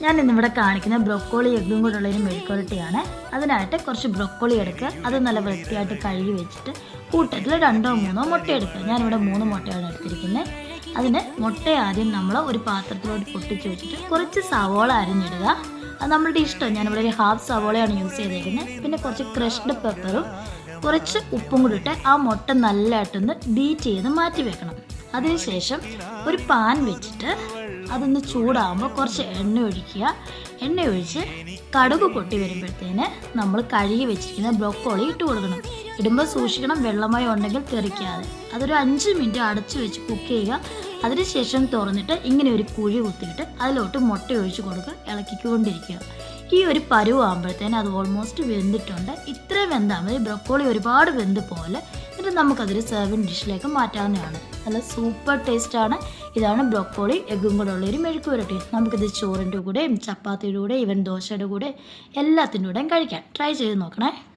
ഞാൻ ഇന്നിവിടെ കാണിക്കുന്ന ബ്രൊക്കോളി എഗ്ഗും കൂടെ ഉള്ളൊരു മെഴുക്കുവരട്ടിയാണ്. അതിനായിട്ട് കുറച്ച് ബ്രൊക്കോളി എടുക്കുക, അത് നല്ല വൃത്തിയായിട്ട് കഴുകി വെച്ചിട്ട് കൂട്ടത്തിൽ 2-3 മുട്ട എടുക്കുക. ഞാനിവിടെ 3 മുട്ടയാണ് എടുത്തിരിക്കുന്നത്. അതിന് മുട്ട ആദ്യം നമ്മൾ ഒരു പാത്രത്തിലോട്ട് പൊട്ടിച്ച് വെച്ചിട്ട് കുറച്ച് സവോള അരിഞ്ഞിടുക. അത് നമ്മളുടെ ഇഷ്ടം. ഞാനിവിടെ ഒരു ഹാഫ് സവോളയാണ് യൂസ് ചെയ്തേക്കുന്നത്. പിന്നെ കുറച്ച് ക്രഷ്ഡ് പെപ്പറും കുറച്ച് ഉപ്പും കൂടി ഇട്ട് ആ മുട്ട നല്ലതായിട്ടൊന്ന് ബീറ്റ് ചെയ്ത് മാറ്റി വെക്കണം. അതിനുശേഷം ഒരു പാൻ വെച്ചിട്ട് അതൊന്ന് ചൂടാകുമ്പോൾ കുറച്ച് എണ്ണ ഒഴിക്കുക. എണ്ണ ഒഴിച്ച് കടുക് പൊട്ടി വരുമ്പോഴത്തേന് നമ്മൾ കഴുകി വെച്ചിരിക്കുന്ന ബ്രൊക്കോളി ഇട്ട് കൊടുക്കണം. ഇടുമ്പോൾ സൂക്ഷിക്കണം, വെള്ളമയം ഉണ്ടെങ്കിൽ തെറിക്കാതെ. അതൊരു 5 മിനിറ്റ് അടച്ചു വെച്ച് കുക്ക് ചെയ്യുക. അതിനുശേഷം തുറന്നിട്ട് ഇങ്ങനെ ഒരു കുഴി കുത്തിയിട്ട് അതിലോട്ട് മുട്ട ഒഴിച്ച് കൊടുക്കുക, ഇളക്കിക്കൊണ്ടിരിക്കുക. ഈ ഒരു പരുവാകുമ്പോഴത്തേന് അത് ഓൾമോസ്റ്റ് വെന്തിട്ടുണ്ട്. ഇത്രയും വെന്താൽ മതി, ബ്രൊക്കോളി ഒരുപാട് വെന്ത് പോലെ. എന്നിട്ട് നമുക്കതൊരു സെർവിങ് ഡിഷിലേക്ക് മാറ്റാവുന്നതാണ്. നല്ല സൂപ്പർ ടേസ്റ്റാണ്. ഇതാണ് ബ്രൊക്കോളി എഗ്ഗും കൂടെ ഉള്ളൊരു മെഴുക്കുവരട്ടി. നമുക്കിത് ചോറിൻ്റെ കൂടെയും ചപ്പാത്തിയുടെ കൂടെ ഈവൻ ദോശയുടെ കൂടെ എല്ലാത്തിൻ്റെ കൂടെയും കഴിക്കാം. ട്രൈ ചെയ്ത് നോക്കണേ.